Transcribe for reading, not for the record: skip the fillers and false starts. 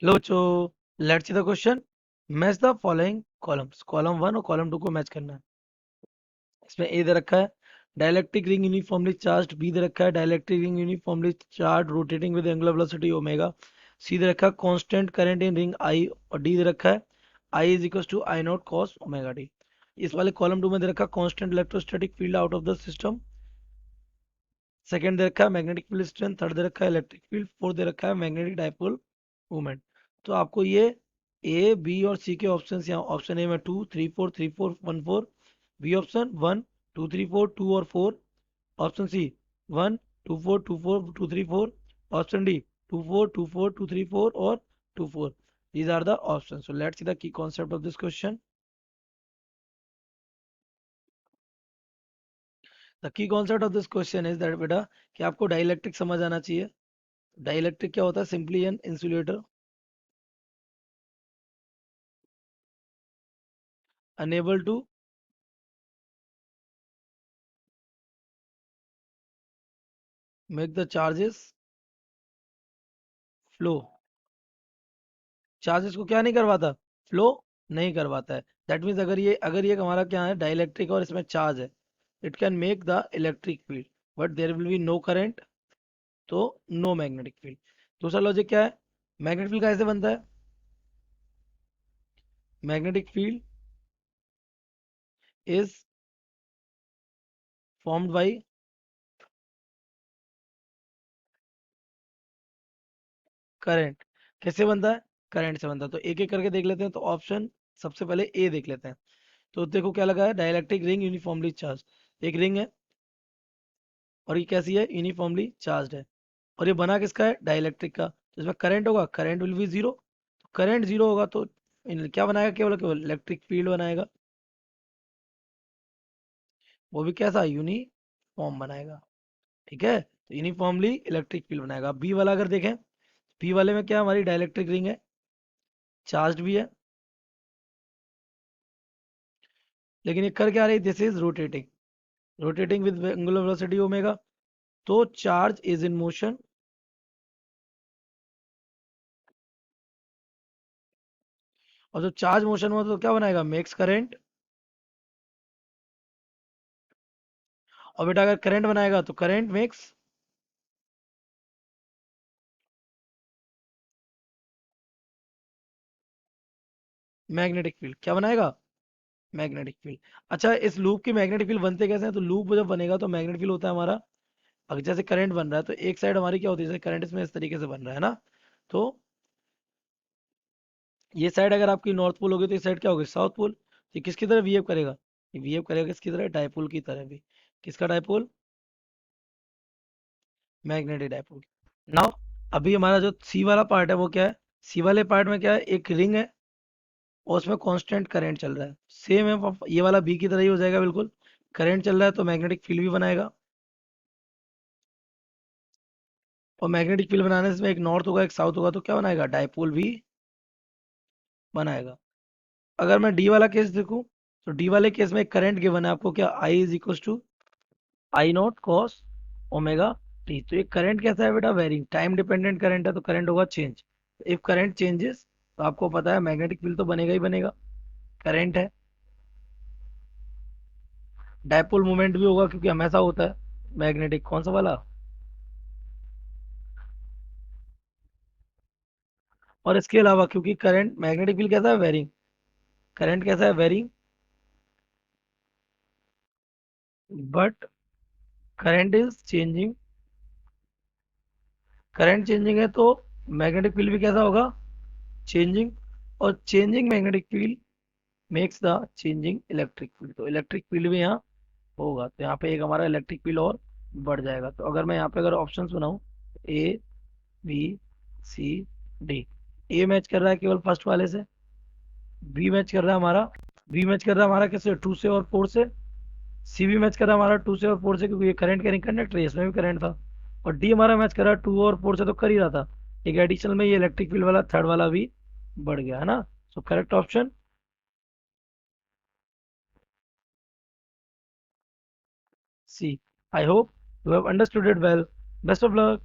लो बच्चों, let's see the question. Match the following columns. Column 1 और column 2 को match करना है। इसमें ए दे रखा है dielectric ring uniformly charged, B दे रखा है dielectric ring uniformly charge rotating with angular velocity omega, C दे रखा है constant current in ring I, और डी दे रखा है I is equal to I naught cos omega d. इस वाले कॉलम 2 में दे रखा है constant electrostatic field out of the system, second दे रखा है मैग्नेटिक फील्ड स्ट्रेंथ, थर्ड दे रखा है इलेक्ट्रिक फील्ड, फोर्थ दे रखा है मैग्नेटिक डाइपोल मूवमेंट। तो आपको ये ए बी और सी के ऑप्शन यहाँ ऑप्शन ए में 2 3 4 3 4 1 4, बी ऑप्शन 1 2 3 4 2 और 4, ऑप्शन सी 1 2 4 2 4 2 3 4, ऑप्शन डी 2 4 2 4 2 3 4 और 2 4। These are the option. So let's see the key concept of this question. The key concept of this question is that बेटा कि आपको dielectric समझ आना चाहिए। डाइलेक्ट्रिक क्या होता है? Simply an insulator unable to make the charges flow। Charges को क्या नहीं करवाता? फ्लो नहीं करवाता है। दैट मीन्स अगर ये हमारा क्या है, डाइलेक्ट्रिक और इसमें चार्ज है, it can make the electric field but there will be no current, तो नो मैग्नेटिक फील्ड। दूसरा लॉजिक क्या है? मैग्नेटिक फील्ड कैसे बनता है? Magnetic field is formed by current. कैसे बनता है? करंट से बनता है। तो एक एक करके देख लेते हैं। तो ऑप्शन सबसे पहले ए देख लेते हैं। तो देखो क्या लगा है, डाइलेक्ट्रिक रिंग यूनिफॉर्मली चार्ज। एक रिंग है और ये कैसी है? यूनिफॉर्मली चार्ज है। और ये बना किसका है? डाइलेक्ट्रिक का। तो इसमें करंट होगा, करंट विल बी जीरो। तो करंट जीरो होगा तो क्या बनाएगा? केवल केवल इलेक्ट्रिक फील्ड बनाएगा। वो भी कैसा? यूनिफॉर्म बनाएगा। ठीक है, तो यूनिफॉर्मली इलेक्ट्रिक फील्ड बनाएगा। बी वाला अगर देखें, बी वाले में क्या हमारी डाइलेक्ट्रिक रिंग है, चार्ज भी है, लेकिन ये कर क्या रही? This is rotating, rotating with angular velocity omega. तो चार्ज इज इन मोशन, और जो चार्ज मोशन में तो क्या बनाएगा? Makes current. और बेटा अगर करंट बनाएगा तो करंट मेक्स मैग्नेटिक फील्ड। क्या बनाएगा? Magnetic field. अच्छा, इस लूप की मैग्नेटिक फील्ड बनते कैसे हैं? तो लूप जब बनेगा तो मैग्नेटिक फील्ड होता है हमारा, अगर जैसे करंट बन रहा है तो एक साइड हमारी क्या होती है? जैसे करंट इसमें इस तरीके से बन रहा है ना, तो ये साइड अगर आपकी नॉर्थ पोल होगी तो इस साइड क्या होगी? South pole. ये किसकी तरह बिहेव करेगा? ये बिहेव करेगा किसकी तरह? डायपोल की तरह भी। किसका डायपोल? Magnetic dipole. नाउ अभी हमारा जो सी वाला पार्ट है वो क्या है? सी वाले पार्ट में क्या है? एक रिंग है और उसमें कांस्टेंट करंट चल रहा है। सेम है, ये वाला बी की तरह ही हो जाएगा बिल्कुल। करंट चल रहा है तो मैग्नेटिक फील्ड भी बनाएगा, और मैग्नेटिक फील्ड बनाने से एक नॉर्थ होगा एक साउथ होगा, तो क्या बनाएगा? डायपोल भी बनाएगा। अगर मैं डी वाला केस देखूं, तो डी वाले केस में करंट गिवन है आपको, क्या? I is equal to I naught cos omega t. तो ये करंट कैसा है बेटा? वेरिंग टाइम डिपेंडेंट करंट है, तो करंट होगा चेंज। इफ करंट चेंजेस तो आपको पता है मैग्नेटिक फील्ड तो बनेगा ही बनेगा, करंट है। डायपोल मूवमेंट भी होगा क्योंकि हमेशा होता है। मैग्नेटिक कौन सा वाला? और इसके अलावा क्योंकि करंट, मैग्नेटिक फील्ड कैसा है? वेरिंग। करंट कैसा है? Varying. But current is changing. Current changing है तो मैग्नेटिक फील्ड भी कैसा होगा? चेंजिंग। और changing magnetic field makes the changing electric field. तो इलेक्ट्रिक फील्ड भी यहाँ होगा, तो यहाँ पे एक हमारा इलेक्ट्रिक फील्ड और बढ़ जाएगा। तो अगर मैं यहाँ पे अगर ऑप्शंस बनाऊं, A B C D, A match कर रहा है केवल फर्स्ट वाले से, बी मैच कर रहा है हमारा, बी मैच कर रहा है हमारा किससे? 2 से और 4 से। सी भी मैच कर रहा है हमारा 2 से और 4 से, क्योंकि ये करंट कैरिंग कंडक्टर है, इसमें भी करंट था। और डी हमारा मैच कर रहा है 2 और 4 से, तो कर ही रहा था। एक एडिशनल में ये इलेक्ट्रिक फील्ड वाला थर्ड वाला भी बढ़ गया है ना। So correct option C. I hope you have understood it well. Best of luck.